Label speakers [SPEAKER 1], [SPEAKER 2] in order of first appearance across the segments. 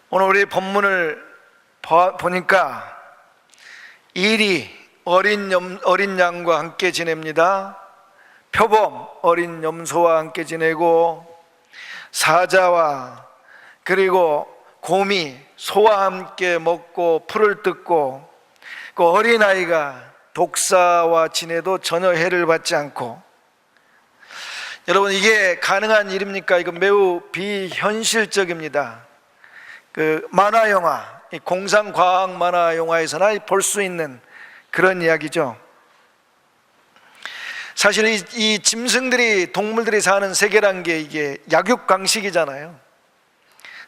[SPEAKER 1] 오늘 우리 본문을 보니까 일이 어린 양과 함께 지냅니다. 표범 어린 염소와 함께 지내고, 사자와 그리고 곰이 소와 함께 먹고 풀을 뜯고, 그 어린아이가 독사와 지내도 전혀 해를 받지 않고. 여러분, 이게 가능한 일입니까? 이거 매우 비현실적입니다. 그 만화 영화, 공상과학 만화 영화에서나 볼 수 있는 그런 이야기죠. 사실 이 짐승들이, 동물들이 사는 세계란 게 이게 약육강식이잖아요.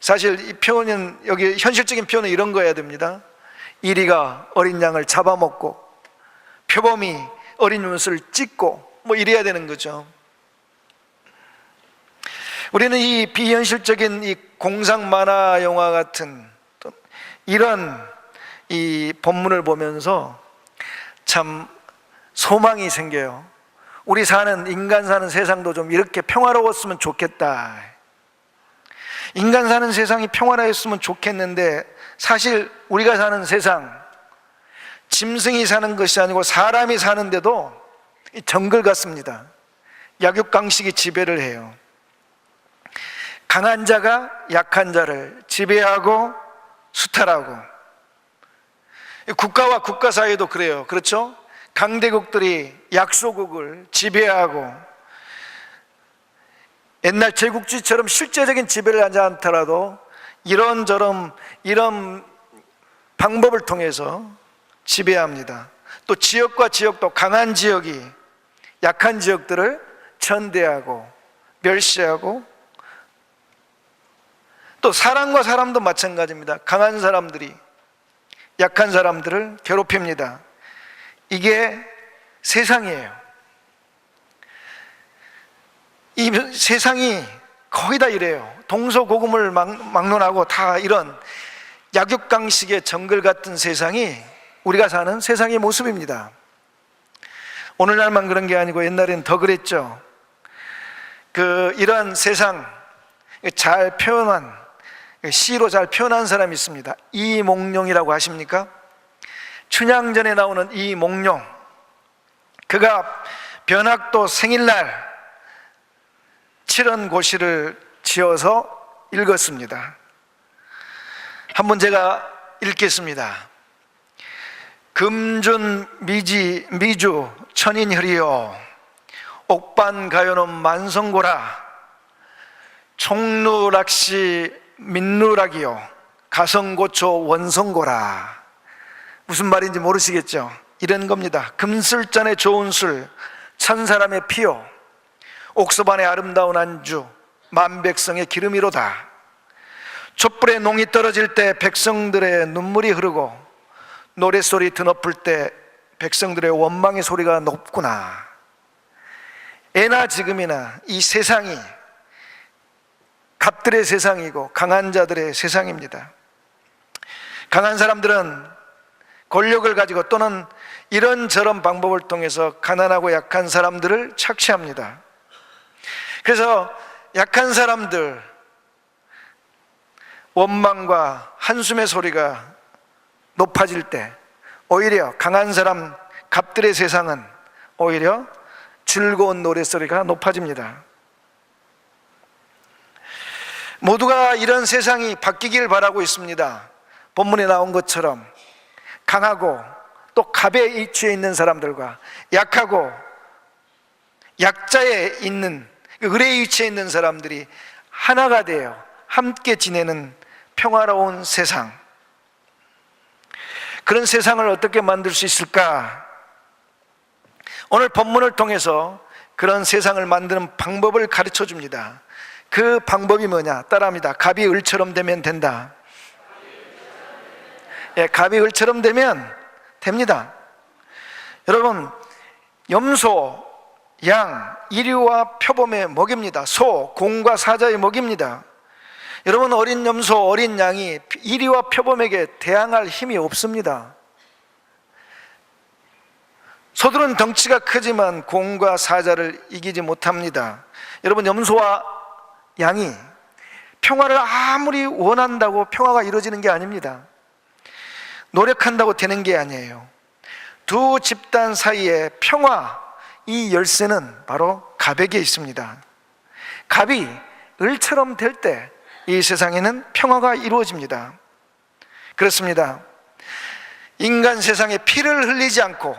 [SPEAKER 1] 사실 이 표현은, 여기 현실적인 표현은 이런 거여야 됩니다. 이리가 어린 양을 잡아먹고 표범이 어린 염소를 찢고 뭐 이래야 되는 거죠. 우리는 이 비현실적인 이 공상 만화 영화 같은 이런 이 본문을 보면서 참 소망이 생겨요. 우리 인간 사는 세상도 좀 이렇게 평화로웠으면 좋겠다. 인간 사는 세상이 평화로웠으면 좋겠는데, 사실 우리가 사는 세상, 짐승이 사는 것이 아니고 사람이 사는데도 정글 같습니다. 약육강식이 지배를 해요. 강한 자가 약한 자를 지배하고 수탈하고, 국가와 국가 사이에도 그래요. 그렇죠? 강대국들이 약소국을 지배하고, 옛날 제국주의처럼 실제적인 지배를 하지 않더라도 이런저런 이런 방법을 통해서 지배합니다. 또 지역과 지역도 강한 지역이 약한 지역들을 천대하고 멸시하고, 또 사람과 사람도 마찬가지입니다. 강한 사람들이 약한 사람들을 괴롭힙니다. 이게 세상이에요. 이 세상이 거의 다 이래요. 동서고금을 막론하고 다 이런 약육강식의 정글 같은 세상이 우리가 사는 세상의 모습입니다. 오늘날만 그런 게 아니고 옛날엔 더 그랬죠. 이런 세상 잘 표현한, 시로 잘 표현한 사람이 있습니다. 이몽룡이라고 아십니까? 춘향전에 나오는 이몽룡. 그가 변학도 생일날 칠언고시를 지어서 읽었습니다. 한번 제가 읽겠습니다. 금준 미주 천인혈이요, 옥반가요는 만성고라, 총루락시 민루락이요, 가성고초 원성고라. 무슨 말인지 모르시겠죠? 이런 겁니다. 금술잔에 좋은 술, 천사람의 피요, 옥소반의 아름다운 안주, 만백성의 기름이로다. 촛불에 농이 떨어질 때 백성들의 눈물이 흐르고, 노랫소리 드높을 때 백성들의 원망의 소리가 높구나. 애나 지금이나 이 세상이 갑들의 세상이고 강한 자들의 세상입니다. 강한 사람들은 권력을 가지고 또는 이런저런 방법을 통해서 가난하고 약한 사람들을 착취합니다. 그래서 약한 사람들 원망과 한숨의 소리가 높아질 때, 오히려 강한 사람 갑들의 세상은 오히려 즐거운 노랫소리가 높아집니다. 모두가 이런 세상이 바뀌길 바라고 있습니다. 본문에 나온 것처럼 강하고 또 갑의 위치에 있는 사람들과 약하고 약자에 있는, 을의 위치에 있는 사람들이 하나가 되어 함께 지내는 평화로운 세상, 그런 세상을 어떻게 만들 수 있을까? 오늘 본문을 통해서 그런 세상을 만드는 방법을 가르쳐 줍니다. 그 방법이 뭐냐? 따라합니다. 갑이 을처럼 되면 된다. 갑이 을처럼 되면 됩니다. 여러분, 염소, 양, 이리와 표범의 먹입니다. 소, 곰과 사자의 먹입니다. 여러분, 어린 염소, 어린 양이 이리와 표범에게 대항할 힘이 없습니다. 소들은 덩치가 크지만 곰과 사자를 이기지 못합니다. 여러분, 염소와 양이 평화를 아무리 원한다고 평화가 이루어지는 게 아닙니다. 노력한다고 되는 게 아니에요. 두 집단 사이에 평화, 이 열쇠는 바로 갑에게 있습니다. 갑이 을처럼 될 때 이 세상에는 평화가 이루어집니다. 그렇습니다. 인간 세상에 피를 흘리지 않고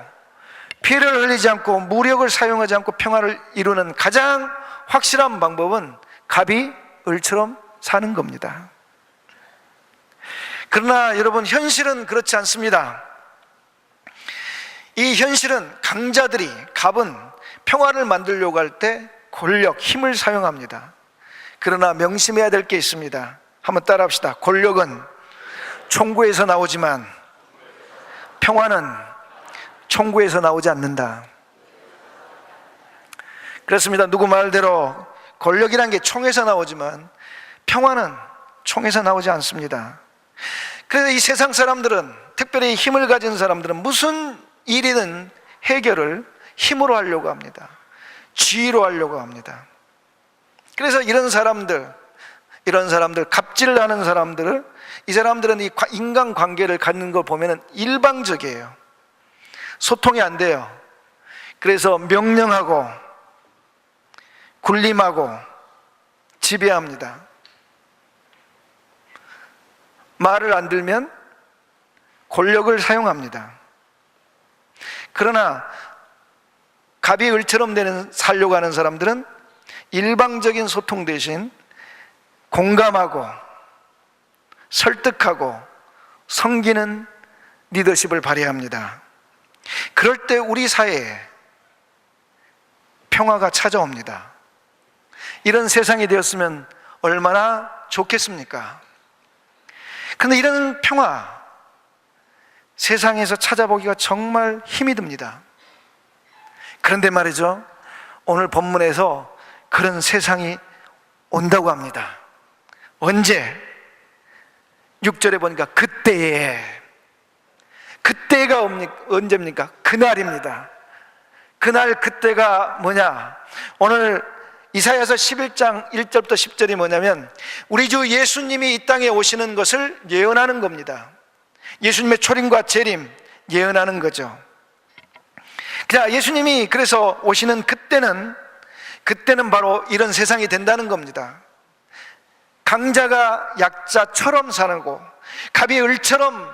[SPEAKER 1] 무력을 사용하지 않고 평화를 이루는 가장 확실한 방법은 갑이 을처럼 사는 겁니다. 그러나 여러분, 현실은 그렇지 않습니다. 이 현실은 강자들이, 갑은 평화를 만들려고 할 때 권력, 힘을 사용합니다. 그러나 명심해야 될 게 있습니다. 한번 따라 합시다. 권력은 총구에서 나오지만 평화는 총구에서 나오지 않는다. 그렇습니다. 누구 말대로 권력이란 게 총에서 나오지만 평화는 총에서 나오지 않습니다. 그래서 이 세상 사람들은, 특별히 힘을 가진 사람들은 무슨 일이든 해결을 힘으로 하려고 합니다. 지위로 하려고 합니다. 그래서 이런 사람들, 갑질하는 사람들을, 이 사람들은 이 인간관계를 갖는 걸 보면 일방적이에요. 소통이 안 돼요. 그래서 명령하고 군림하고 지배합니다. 말을 안 들면 권력을 사용합니다. 그러나 갑이 을처럼 살려고 하는 사람들은 일방적인 소통 대신 공감하고 설득하고 섬기는 리더십을 발휘합니다. 그럴 때 우리 사회에 평화가 찾아옵니다. 이런 세상이 되었으면 얼마나 좋겠습니까? 그런데 이런 평화, 세상에서 찾아보기가 정말 힘이 듭니다. 그런데 말이죠, 오늘 본문에서 그런 세상이 온다고 합니다. 언제? 6절에 보니까 그때가 언제입니까? 그날입니다. 그때가 뭐냐? 오늘 이사야서 11장 1절부터 10절이 뭐냐면 우리 주 예수님이 이 땅에 오시는 것을 예언하는 겁니다. 예수님의 초림과 재림 예언하는 거죠. 자, 예수님이 그래서 오시는 그때는 바로 이런 세상이 된다는 겁니다. 강자가 약자처럼 사고 갑이 을처럼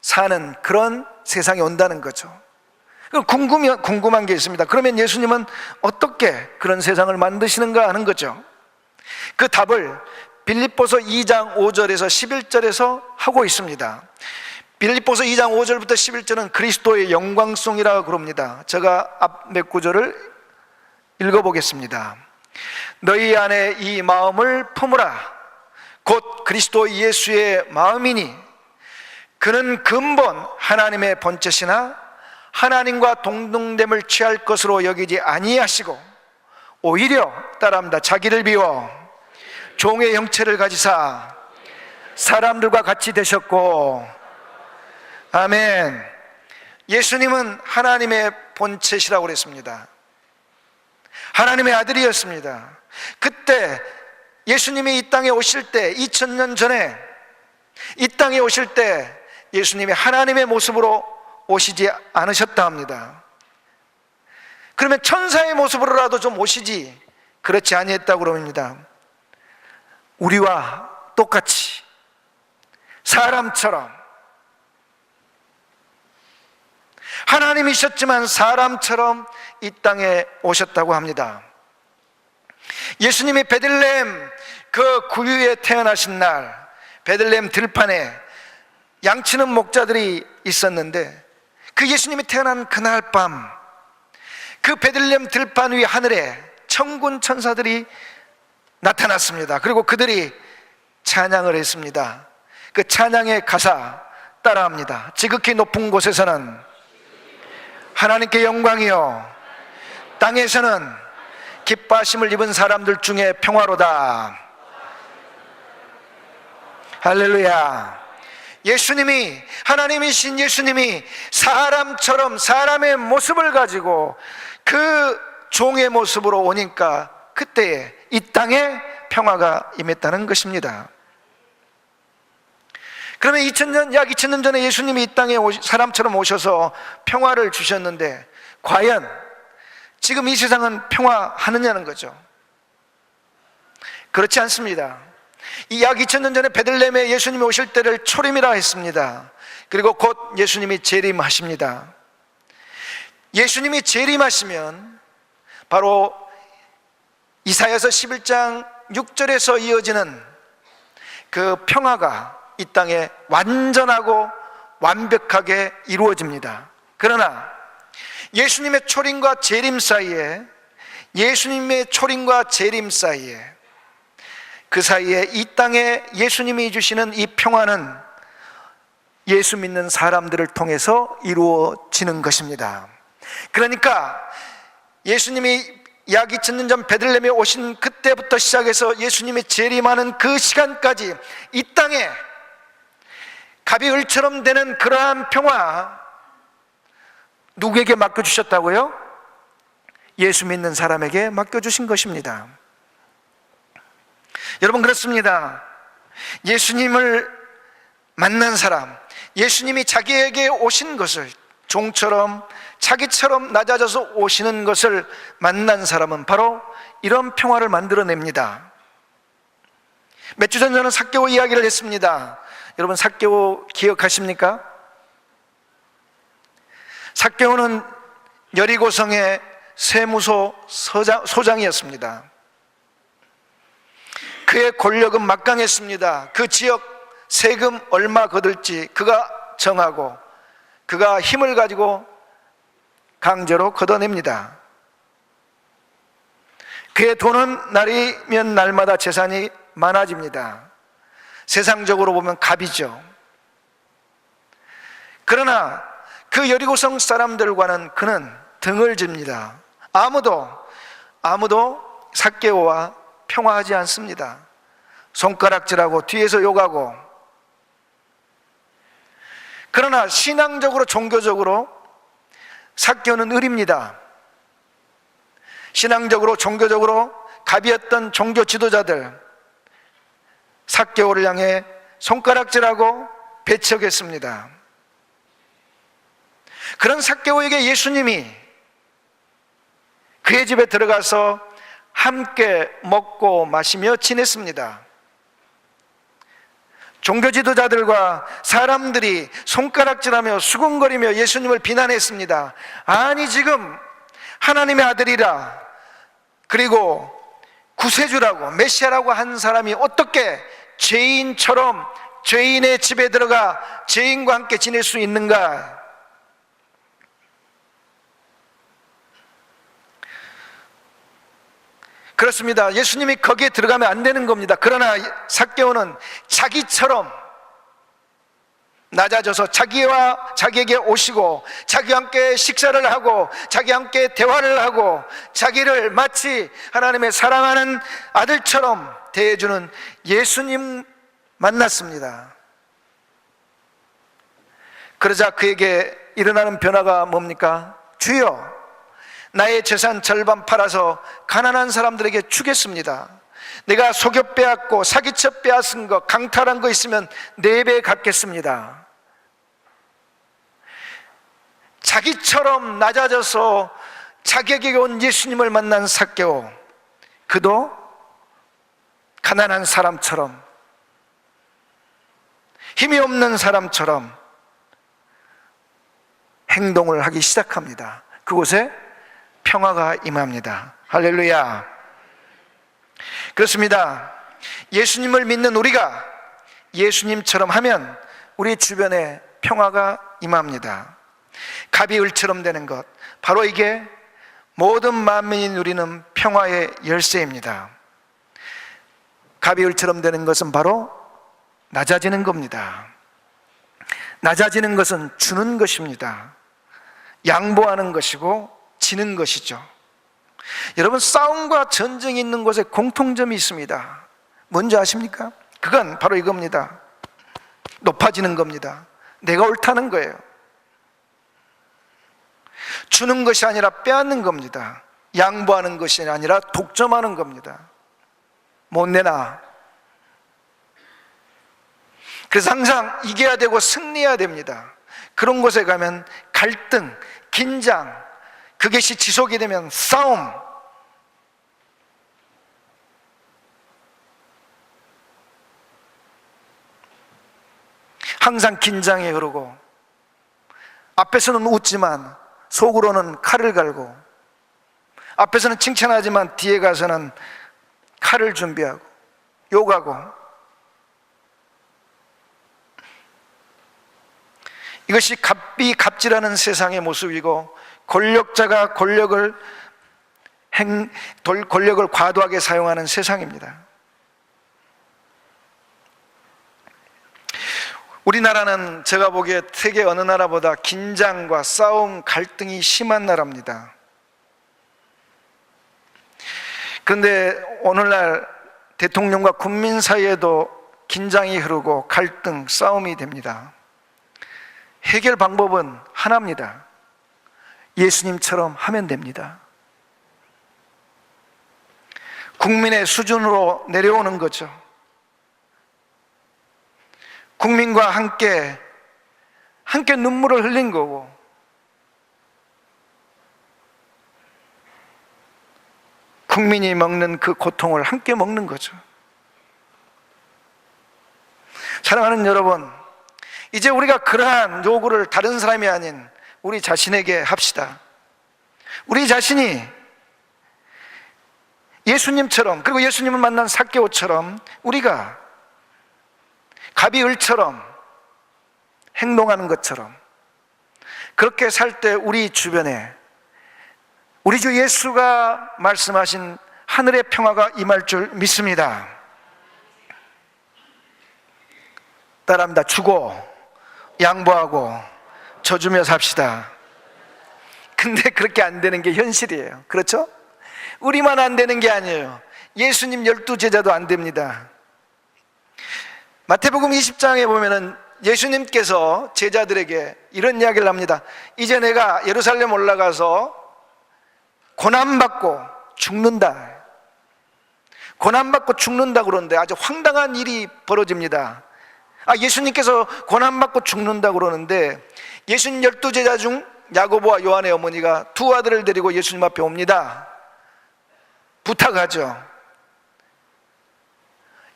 [SPEAKER 1] 사는 그런 세상이 온다는 거죠. 궁금한 게 있습니다. 그러면 예수님은 어떻게 그런 세상을 만드시는가 하는 거죠. 그 답을 빌립보서 2장 5절에서 11절에서 하고 있습니다. 빌립보서 2장 5절부터 11절은 그리스도의 영광송이라고 그럽니다. 제가 앞 몇 구절을 읽어보겠습니다. 너희 안에 이 마음을 품으라. 곧 그리스도 예수의 마음이니 그는 근본 하나님의 본체시나 하나님과 동등됨을 취할 것으로 여기지 아니하시고 오히려 따라합니다. 자기를 비워 종의 형체를 가지사 사람들과 같이 되셨고, 아멘. 예수님은 하나님의 본체시라고 그랬습니다. 하나님의 아들이었습니다. 그때 예수님이 이 땅에 오실 때, 2000년 전에 이 땅에 오실 때 예수님이 하나님의 모습으로 오시지 않으셨다 합니다. 그러면 천사의 모습으로라도 좀 오시지, 그렇지 아니했다고 그럽니다. 우리와 똑같이 사람처럼, 하나님이셨지만 사람처럼 이 땅에 오셨다고 합니다. 예수님이 베들레헴 그 구유에 태어나신 날, 베들레헴 들판에 양치는 목자들이 있었는데 그 예수님이 태어난 그날 밤, 그 베들레헴 들판 위 하늘에 천군 천사들이 나타났습니다. 그리고 그들이 찬양을 했습니다. 그 찬양의 가사 따라합니다. 지극히 높은 곳에서는 하나님께 영광이요, 땅에서는 기뻐하심을 입은 사람들 중에 평화로다. 할렐루야. 예수님이, 하나님이신 예수님이 사람처럼 사람의 모습을 가지고 그 종의 모습으로 오니까 그때에 이 땅에 평화가 임했다는 것입니다. 그러면 약 2000년 전에 예수님이 이 땅에 사람처럼 오셔서 평화를 주셨는데 과연 지금 이 세상은 평화하느냐는 거죠. 그렇지 않습니다. 이 약 2000년 전에 베들레헴에 예수님이 오실 때를 초림이라 했습니다. 그리고 곧 예수님이 재림하십니다. 예수님이 재림하시면 바로 이사야서 11장 6절에서 이어지는 그 평화가 이 땅에 완전하고 완벽하게 이루어집니다. 그러나 예수님의 초림과 재림 사이에 그 사이에 이 땅에 예수님이 주시는 이 평화는 예수 믿는 사람들을 통해서 이루어지는 것입니다. 그러니까 예수님이 약 2000년 전 베들레헴에 오신 그때부터 시작해서 예수님이 재림하는 그 시간까지 이 땅에 갑이 을처럼 되는 그러한 평화 누구에게 맡겨주셨다고요? 예수 믿는 사람에게 맡겨주신 것입니다. 여러분, 그렇습니다. 예수님을 만난 사람, 예수님이 자기에게 오신 것을 종처럼 자기처럼 낮아져서 오시는 것을 만난 사람은 바로 이런 평화를 만들어냅니다. 몇 주 전 저는 삭개오 이야기를 했습니다. 여러분, 삭개오 기억하십니까? 삭개오는 여리고성의 세무소 소장이었습니다. 그의 권력은 막강했습니다. 그 지역 세금 얼마 거둘지 그가 정하고 그가 힘을 가지고 강제로 걷어냅니다. 그의 돈은 날이면 날마다 재산이 많아집니다. 세상적으로 보면 갑이죠. 그러나 그 여리고성 사람들과는 그는 등을 집니다. 아무도 삭개오와 평화하지 않습니다. 손가락질하고 뒤에서 욕하고. 그러나 신앙적으로 종교적으로 삭개오는 을입니다. 신앙적으로 종교적으로 갑이었던 종교 지도자들 삭개오를 향해 손가락질하고 배척했습니다. 그런 삭개오에게 예수님이 그의 집에 들어가서 함께 먹고 마시며 지냈습니다. 종교 지도자들과 사람들이 손가락질하며 수군거리며 예수님을 비난했습니다. 아니, 지금 하나님의 아들이라, 그리고 구세주라고 메시아라고 한 사람이 어떻게 죄인처럼 죄인의 집에 들어가 죄인과 함께 지낼 수 있는가? 그렇습니다. 예수님이 거기에 들어가면 안 되는 겁니다. 그러나 삭개오는 자기처럼 낮아져서 자기에게 오시고 자기와 함께 식사를 하고 자기와 함께 대화를 하고 자기를 마치 하나님의 사랑하는 아들처럼 대해주는 예수님 만났습니다. 그러자 그에게 일어나는 변화가 뭡니까? 주여, 나의 재산 절반 팔아서 가난한 사람들에게 주겠습니다. 내가 속여 빼앗고 사기쳐 빼앗은 거, 강탈한 거 있으면 4배 갚겠습니다. 자기처럼 낮아져서 자기에게 온 예수님을 만난 삭개오, 그도 가난한 사람처럼, 힘이 없는 사람처럼 행동을 하기 시작합니다. 그곳에 평화가 임합니다. 할렐루야. 그렇습니다. 예수님을 믿는 우리가 예수님처럼 하면 우리 주변에 평화가 임합니다. 갑이 을처럼 되는 것, 바로 이게 모든 만민이 누리는 평화의 열쇠입니다. 갑이 을처럼 되는 것은 바로 낮아지는 겁니다. 낮아지는 것은 주는 것입니다. 양보하는 것이고 지는 것이죠. 여러분, 싸움과 전쟁이 있는 곳에 공통점이 있습니다. 뭔지 아십니까? 그건 바로 이겁니다. 높아지는 겁니다. 내가 옳다는 거예요. 주는 것이 아니라 빼앗는 겁니다. 양보하는 것이 아니라 독점하는 겁니다. 못 내나. 그래서 항상 이겨야 되고 승리해야 됩니다. 그런 곳에 가면 갈등, 긴장, 그것이 지속이 되면 싸움, 항상 긴장이 흐르고 앞에서는 웃지만 속으로는 칼을 갈고, 앞에서는 칭찬하지만 뒤에 가서는 칼을 준비하고 욕하고, 이것이 갑질하는 세상의 모습이고, 권력자가 권력을 과도하게 사용하는 세상입니다. 우리나라는 제가 보기에 세계 어느 나라보다 긴장과 싸움, 갈등이 심한 나라입니다. 그런데 오늘날 대통령과 국민 사이에도 긴장이 흐르고 갈등, 싸움이 됩니다. 해결 방법은 하나입니다. 예수님처럼 하면 됩니다. 국민의 수준으로 내려오는 거죠. 국민과 함께 눈물을 흘린 거고, 국민이 먹는 그 고통을 함께 먹는 거죠. 사랑하는 여러분, 이제 우리가 그러한 요구를 다른 사람이 아닌 우리 자신에게 합시다. 우리 자신이 예수님처럼, 그리고 예수님을 만난 삭개오처럼 우리가 갑이 을처럼 행동하는 것처럼, 그렇게 살 때 우리 주변에 우리 주 예수가 말씀하신 하늘의 평화가 임할 줄 믿습니다. 따라합니다. 주고 양보하고 져주며 삽시다. 근데 그렇게 안 되는 게 현실이에요. 그렇죠? 우리만 안 되는 게 아니에요. 예수님 12제자도 안 됩니다. 마태복음 20장에 보면은 예수님께서 제자들에게 이런 이야기를 합니다. 이제 내가 예루살렘 올라가서 고난받고 죽는다. 고난받고 죽는다 그러는데 아주 황당한 일이 벌어집니다. 예수님께서 고난받고 죽는다 그러는데, 예수님 12제자 중 야고보와 요한의 어머니가 두 아들을 데리고 예수님 앞에 옵니다. 부탁하죠.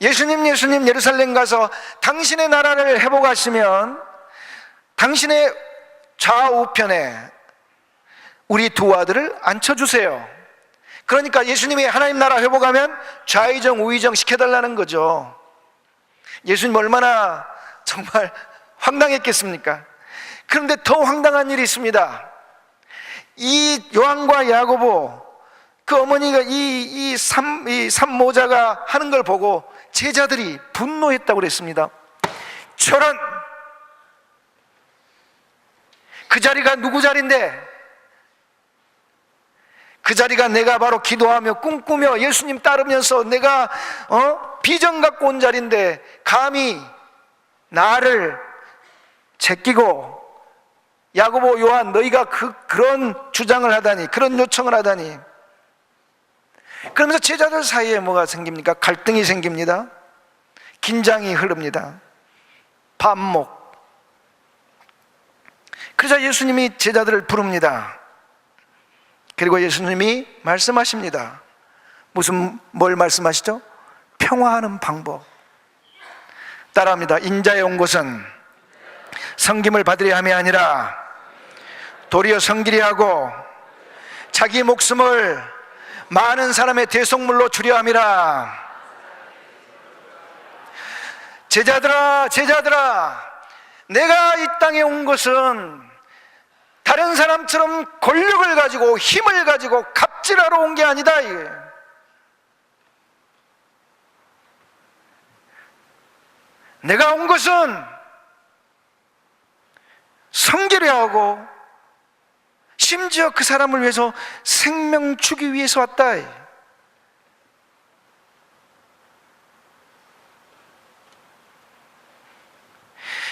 [SPEAKER 1] 예수님 예루살렘 가서 당신의 나라를 회복하시면 당신의 좌우편에 우리 두 아들을 앉혀주세요. 그러니까 예수님이 하나님 나라 회복하면 좌의정 우의정 시켜달라는 거죠. 예수님 얼마나 정말 황당했겠습니까? 그런데 더 황당한 일이 있습니다. 이 요한과 야고보, 그 어머니가 이 산모자가 하는 걸 보고 제자들이 분노했다고 그랬습니다. 저런, 그 자리가 누구 자리인데? 그 자리가 내가 바로 기도하며 꿈꾸며 예수님 따르면서 내가 비전 갖고 온 자리인데, 감히 나를 제끼고, 야고보, 요한, 너희가 그런 주장을 하다니, 그런 요청을 하다니. 그러면서 제자들 사이에 뭐가 생깁니까? 갈등이 생깁니다. 긴장이 흐릅니다. 반목. 그래서 예수님이 제자들을 부릅니다. 그리고 예수님이 말씀하십니다. 뭘 말씀하시죠? 평화하는 방법. 따라합니다. 인자에 온 것은 섬김을 받으려 함이 아니라 도리어 섬기려 하고 자기 목숨을 많은 사람의 대속물로 주려 함이라. 제자들아, 내가 이 땅에 온 것은 다른 사람처럼 권력을 가지고 힘을 가지고 갑질하러 온 게 아니다. 내가 온 것은 섬기려 하고 심지어 그 사람을 위해서 생명 주기 위해서 왔다.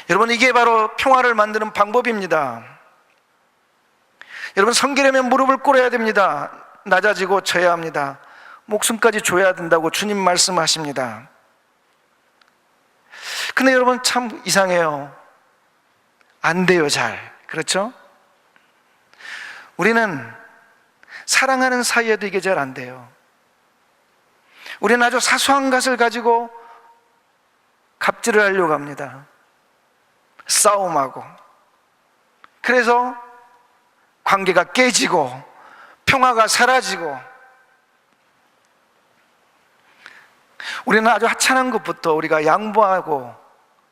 [SPEAKER 1] 여러분, 이게 바로 평화를 만드는 방법입니다. 여러분, 섬기려면 무릎을 꿇어야 됩니다. 낮아지고 져야 합니다. 목숨까지 줘야 된다고 주님 말씀하십니다. 근데 여러분 참 이상해요. 안 돼요, 잘. 그렇죠? 우리는 사랑하는 사이에도 이게 잘 안 돼요. 우리는 아주 사소한 것을 가지고 갑질을 하려고 합니다. 싸움하고. 그래서 관계가 깨지고 평화가 사라지고. 우리는 아주 하찮은 것부터 우리가 양보하고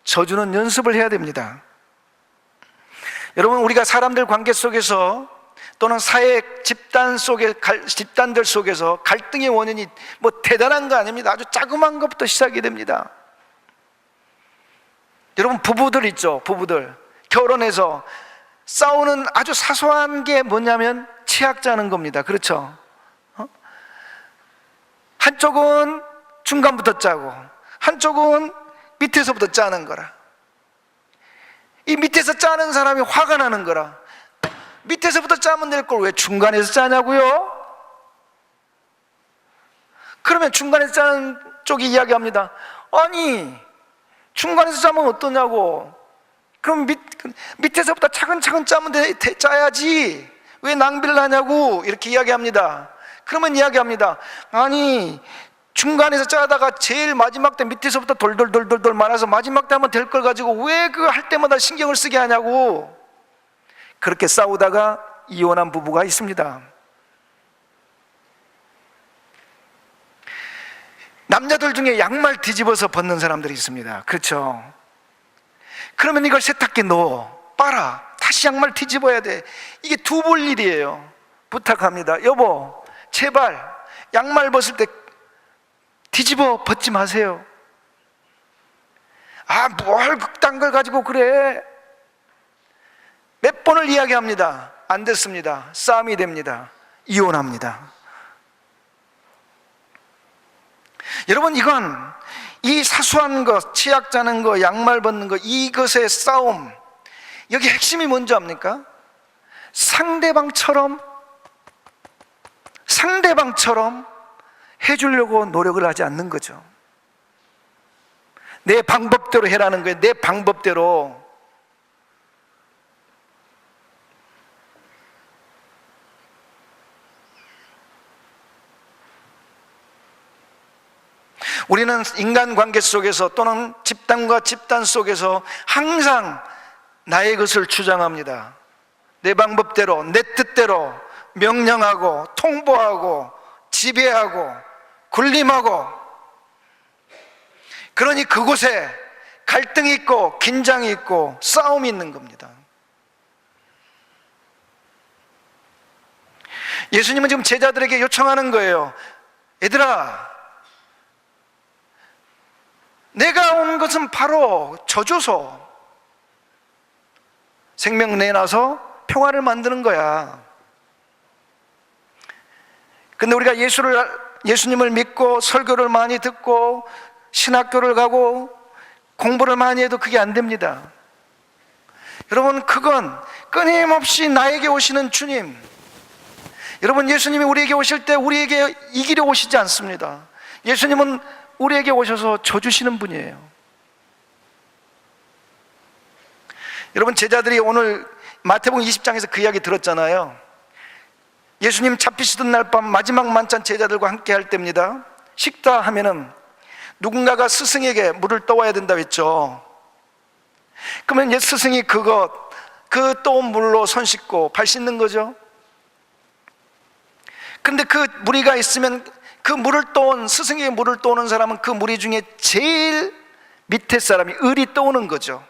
[SPEAKER 1] 져주는 연습을 해야 됩니다. 여러분, 우리가 사람들 관계 속에서 또는 사회 집단들 속에서 갈등의 원인이 뭐 대단한 거 아닙니다. 아주 자그마한 것부터 시작이 됩니다. 여러분, 부부들 있죠. 부부들 결혼해서 싸우는 아주 사소한 게 뭐냐면 치약 짜는 겁니다. 그렇죠? 한쪽은 중간부터 짜고 한쪽은 밑에서부터 짜는 거라. 이 밑에서 짜는 사람이 화가 나는 거라. 밑에서부터 짜면 될 걸 왜 중간에서 짜냐고요? 그러면 중간에서 짜는 쪽이 이야기합니다. 아니, 중간에서 짜면 어떠냐고. 그럼 밑에서부터 차근차근 짜야지 왜 낭비를 하냐고 이렇게 이야기합니다. 그러면 이야기합니다. 아니, 중간에서 짜다가 제일 마지막 때 밑에서부터 돌돌돌돌 말아서 마지막 때 하면 될 걸 가지고 왜 그거 할 때마다 신경을 쓰게 하냐고. 그렇게 싸우다가 이혼한 부부가 있습니다. 남자들 중에 양말 뒤집어서 벗는 사람들이 있습니다. 그렇죠? 그러면 이걸 세탁기에 넣어 빨아 다시 양말 뒤집어야 돼. 이게 두 볼 일이에요. 부탁합니다. 여보, 제발 양말 벗을 때 뒤집어 벗지 마세요. 아, 뭘 그딴 걸 가지고 그래. 몇 번을 이야기합니다. 안 됐습니다. 싸움이 됩니다. 이혼합니다. 여러분, 이건 이 사소한 것, 치약 짜는 거, 양말 벗는 거, 이것의 싸움, 여기 핵심이 뭔지 압니까? 상대방처럼 해주려고 노력을 하지 않는 거죠. 내 방법대로 해라는 거예요. 내 방법대로. 우리는 인간관계 속에서 또는 집단과 집단 속에서 항상 나의 것을 주장합니다. 내 방법대로, 내 뜻대로 명령하고 통보하고 지배하고 군림하고. 그러니 그곳에 갈등이 있고 긴장이 있고 싸움이 있는 겁니다. 예수님은 지금 제자들에게 요청하는 거예요. 얘들아, 내가 온 것은 바로 저주소, 생명 내놔서 평화를 만드는 거야. 근데 우리가 예수님을 믿고 설교를 많이 듣고 신학교를 가고 공부를 많이 해도 그게 안 됩니다. 여러분, 그건 끊임없이 나에게 오시는 주님. 여러분, 예수님이 우리에게 오실 때 우리에게 이기려 오시지 않습니다. 예수님은 우리에게 오셔서 져주시는 분이에요. 여러분, 제자들이 오늘 마태복음 20장에서 그 이야기 들었잖아요. 예수님 잡히시던 날 밤 마지막 만찬 제자들과 함께 할 때입니다. 식사하면은 누군가가 스승에게 물을 떠와야 된다고 했죠. 그러면 스승이 그 떠온 물로 손 씻고 발 씻는 거죠. 근데 그 무리가 있으면 그 물을 떠온, 스승에게 물을 떠오는 사람은 그 무리 중에 제일 밑에 사람이 을이 떠오는 거죠.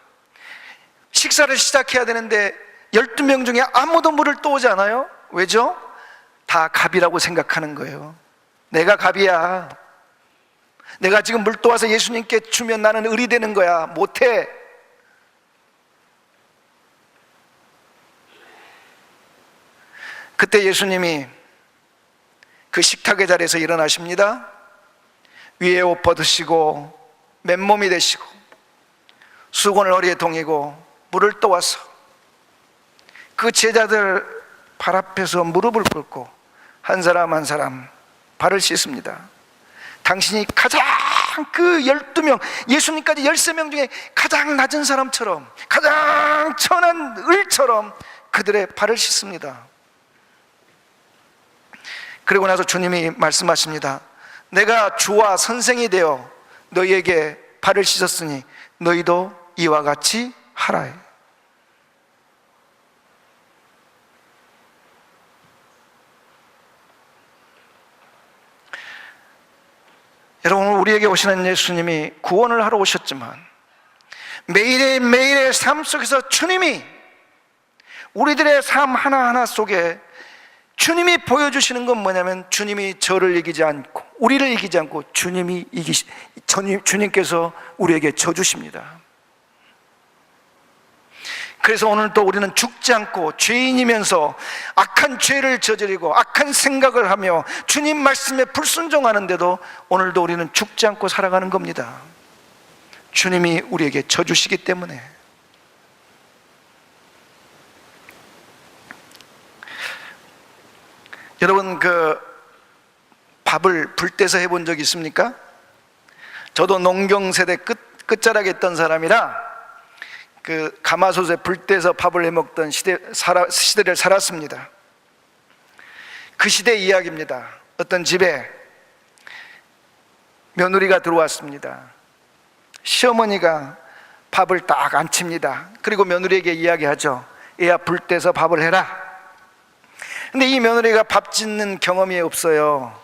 [SPEAKER 1] 식사를 시작해야 되는데 12명 중에 아무도 물을 떠오지 않아요. 왜죠? 다 갑이라고 생각하는 거예요. 내가 갑이야. 내가 지금 물 떠와서 예수님께 주면 나는 을이 되는 거야. 못해. 그때 예수님이 그 식탁의 자리에서 일어나십니다. 위에 옷 벗으시고 맨몸이 되시고 수건을 허리에 동이고 물을 떠와서 그 제자들 발 앞에서 무릎을 꿇고 한 사람 한 사람 발을 씻습니다. 당신이 가장 그 12명, 예수님까지 13명 중에 가장 낮은 사람처럼, 가장 천한 을처럼 그들의 발을 씻습니다. 그리고 나서 주님이 말씀하십니다. 내가 주와 선생이 되어 너희에게 발을 씻었으니 너희도 이와 같이 하라. 여러분, 우리에게 오시는 예수님이 구원을 하러 오셨지만 매일의 삶 속에서 주님이 우리들의 삶 하나하나 속에 주님이 보여주시는 건 뭐냐면, 주님이 저를 이기지 않고 우리를 이기지 않고 주님께서 우리에게 져주십니다. 그래서 오늘 또 우리는 죽지 않고 죄인이면서 악한 죄를 저지르고 악한 생각을 하며 주님 말씀에 불순종하는데도 오늘도 우리는 죽지 않고 살아가는 겁니다. 주님이 우리에게 져주시기 때문에. 여러분, 그 밥을 불 때서 해본 적 있습니까? 저도 농경 세대 끝자락에 있던 사람이라 그 가마솥에 불 때서 밥을 해 먹던 시대를 살았습니다. 그 시대 이야기입니다. 어떤 집에 며느리가 들어왔습니다. 시어머니가 밥을 딱 안칩니다. 그리고 며느리에게 이야기하죠. 얘야, 불 때서 밥을 해라. 근데 이 며느리가 밥 짓는 경험이 없어요.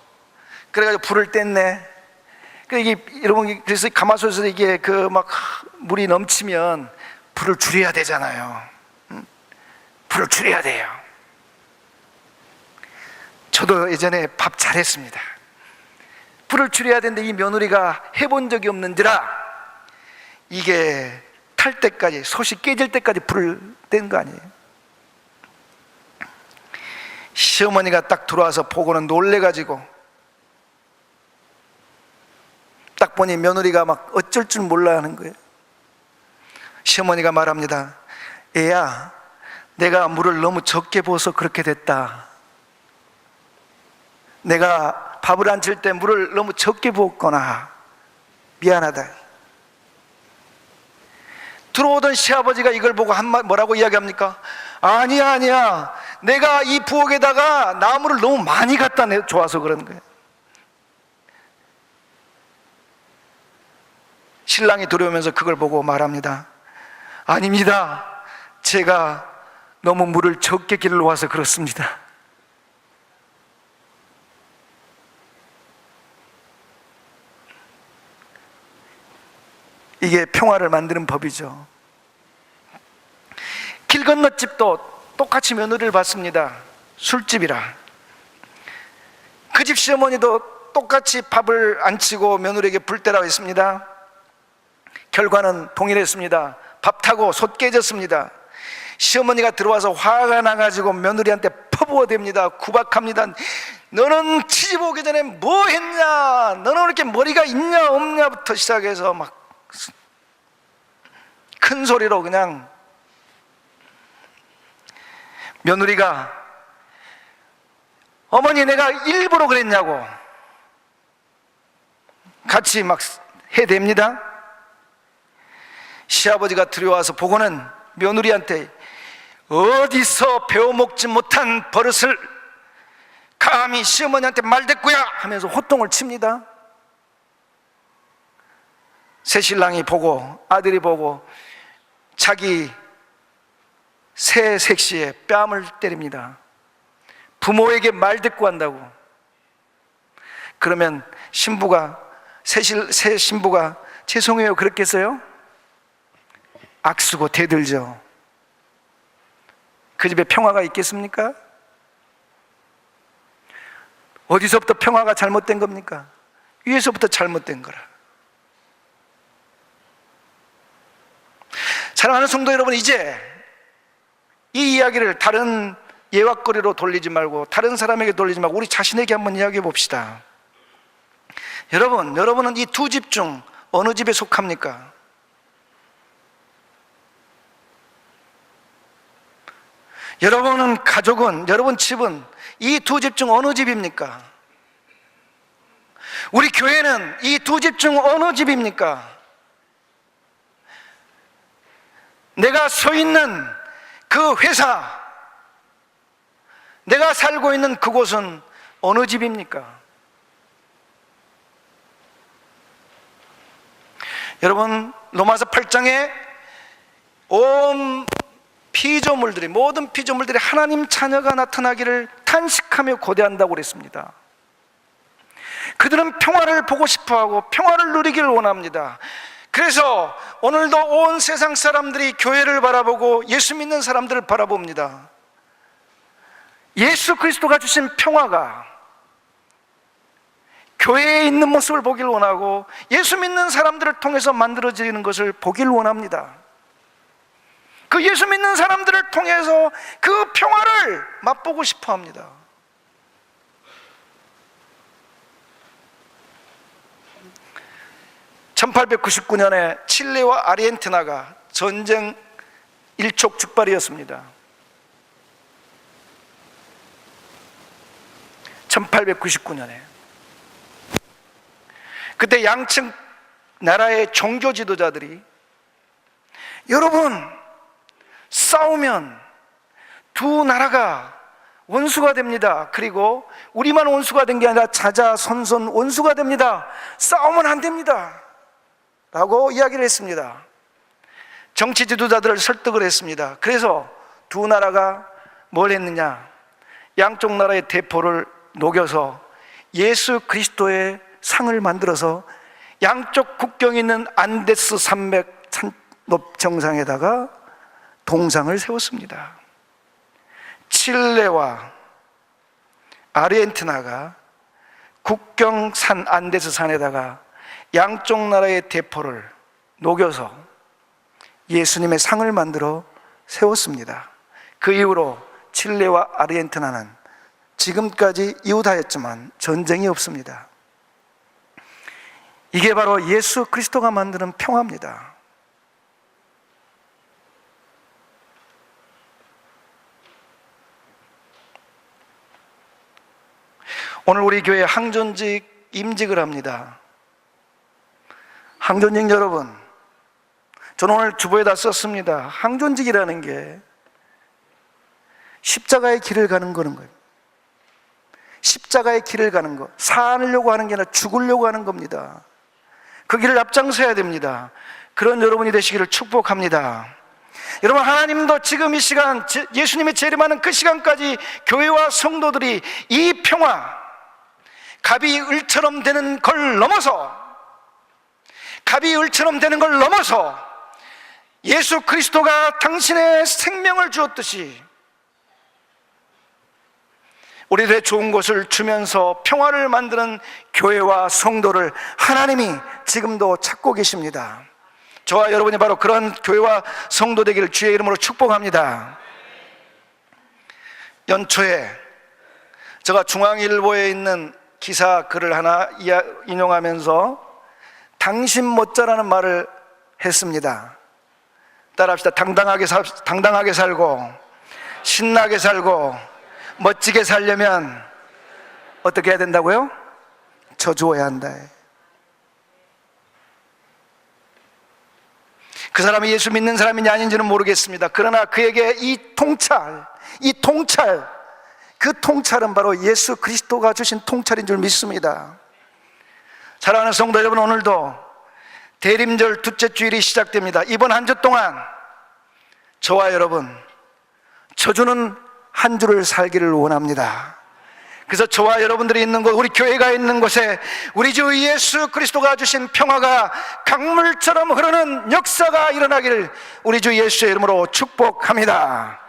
[SPEAKER 1] 그래가지고 불을 뗐네. 여러분, 그래서 가마솥에서 이게 막 물이 넘치면 불을 줄여야 되잖아요. 불을 줄여야 돼요. 저도 예전에 밥 잘했습니다. 불을 줄여야 되는데 이 며느리가 해본 적이 없는지라 이게 탈 때까지, 솥이 깨질 때까지 불을 뗀 거 아니에요. 시어머니가 딱 들어와서 보고는 놀래가지고, 딱 보니 며느리가 막 어쩔 줄 몰라 하는 거예요. 시어머니가 말합니다. 애야, 내가 물을 너무 적게 부어서 그렇게 됐다. 내가 밥을 안 칠 때 물을 너무 적게 부었거나 미안하다. 들어오던 시아버지가 이걸 보고 뭐라고 이야기합니까? 아니야, 내가 이 부엌에다가 나무를 너무 많이 갖다 줘서 그런 거예요. 신랑이 들어오면서 그걸 보고 말합니다. 아닙니다, 제가 너무 물을 적게 길러와서 그렇습니다. 이게 평화를 만드는 법이죠. 길 건너 집도 똑같이 며느리를 받습니다. 술집이라. 그 집 시어머니도 똑같이 밥을 안 치고 며느리에게 불 때라고 했습니다. 결과는 동일했습니다. 밥 타고 솥 깨졌습니다. 시어머니가 들어와서 화가 나가지고 며느리한테 퍼부어댑니다. 구박합니다. 너는 시집 오기 전에 뭐 했냐? 너는 이렇게 머리가 있냐 없냐부터 시작해서 막 큰 소리로 그냥. 며느리가 어머니, 내가 일부러 그랬냐고 같이 막 해댑니다. 시아버지가 들여와서 보고는 며느리한테 어디서 배워먹지 못한 버릇을 감히 시어머니한테 말대꾸야 하면서 호통을 칩니다. 새신랑이 보고, 아들이 보고 자기 새 색시에 뺨을 때립니다. 부모에게 말대꾸한다고. 그러면 새 신부가 죄송해요 그랬겠어요? 악수고 대들죠. 그 집에 평화가 있겠습니까? 어디서부터 평화가 잘못된 겁니까? 위에서부터 잘못된 거라. 사랑하는 성도 여러분, 이제 이 이야기를 다른 예화거리로 돌리지 말고, 다른 사람에게 돌리지 말고 우리 자신에게 한번 이야기해 봅시다. 여러분은 이 두 집 중 어느 집에 속합니까? 여러분 가족은, 여러분 집은 이 두 집 중 어느 집입니까? 우리 교회는 이 두 집 중 어느 집입니까? 내가 서 있는 그 회사, 내가 살고 있는 그곳은 어느 집입니까? 여러분, 로마서 8장에 온 피조물들이, 모든 피조물들이 하나님 자녀가 나타나기를 탄식하며 고대한다고 그랬습니다. 그들은 평화를 보고 싶어하고 평화를 누리기를 원합니다. 그래서 오늘도 온 세상 사람들이 교회를 바라보고 예수 믿는 사람들을 바라봅니다. 예수 그리스도가 주신 평화가 교회에 있는 모습을 보기를 원하고 예수 믿는 사람들을 통해서 만들어지는 것을 보기를 원합니다. 그 예수 믿는 사람들을 통해서 그 평화를 맛보고 싶어 합니다. (1899년에) 칠레와 아르헨티나가 전쟁 일촉즉발이었습니다. 1899년에 그때 양측 나라의 종교 지도자들이, 여러분, 싸우면 두 나라가 원수가 됩니다. 그리고 우리만 원수가 된 게 아니라 자자손손 원수가 됩니다. 싸우면 안 됩니다 라고 이야기를 했습니다. 정치 지도자들을 설득을 했습니다. 그래서 두 나라가 뭘 했느냐, 양쪽 나라의 대포를 녹여서 예수 그리스도의 상을 만들어서 양쪽 국경에 있는 안데스 산맥 산높 정상에다가 동상을 세웠습니다. 칠레와 아르헨티나가 국경산 안데스 산에다가 양쪽 나라의 대포를 녹여서 예수님의 상을 만들어 세웠습니다. 그 이후로 칠레와 아르헨티나는 지금까지 이웃하였지만 전쟁이 없습니다. 이게 바로 예수 그리스도가 만드는 평화입니다. 오늘 우리 교회 항전직 임직을 합니다. 항전직 여러분, 저는 오늘 주보에다 썼습니다. 항전직이라는 게 십자가의 길을 가는 거예요. 십자가의 길을 가는 것, 살려고 하는 게 아니라 죽으려고 하는 겁니다. 그 길을 앞장서야 됩니다. 그런 여러분이 되시기를 축복합니다. 여러분, 하나님도 지금 이 시간, 예수님이 재림하는 그 시간까지 교회와 성도들이 이 평화, 갑이 을처럼 되는 걸 넘어서, 갑이 을처럼 되는 걸 넘어서 예수 그리스도가 당신의 생명을 주었듯이 우리들의 좋은 것을 주면서 평화를 만드는 교회와 성도를 하나님이 지금도 찾고 계십니다. 저와 여러분이 바로 그런 교회와 성도 되기를 주의 이름으로 축복합니다. 연초에 제가 중앙일보에 있는 기사 글을 하나 인용하면서 당신 못자라는 말을 했습니다. 따라합시다. 당당하게 살고 신나게 살고 멋지게 살려면 어떻게 해야 된다고요? 저주어야 한다. 그 사람이 예수 믿는 사람이냐 아닌지는 모르겠습니다. 그러나 그에게 이 통찰, 그 통찰은 바로 예수 그리스도가 주신 통찰인 줄 믿습니다. 사랑하는 성도 여러분, 오늘도 대림절 둘째 주일이 시작됩니다. 이번 한 주 동안 저와 여러분 저주는 한 주를 살기를 원합니다. 그래서 저와 여러분들이 있는 곳, 우리 교회가 있는 곳에 우리 주 예수 그리스도가 주신 평화가 강물처럼 흐르는 역사가 일어나기를 우리 주 예수의 이름으로 축복합니다.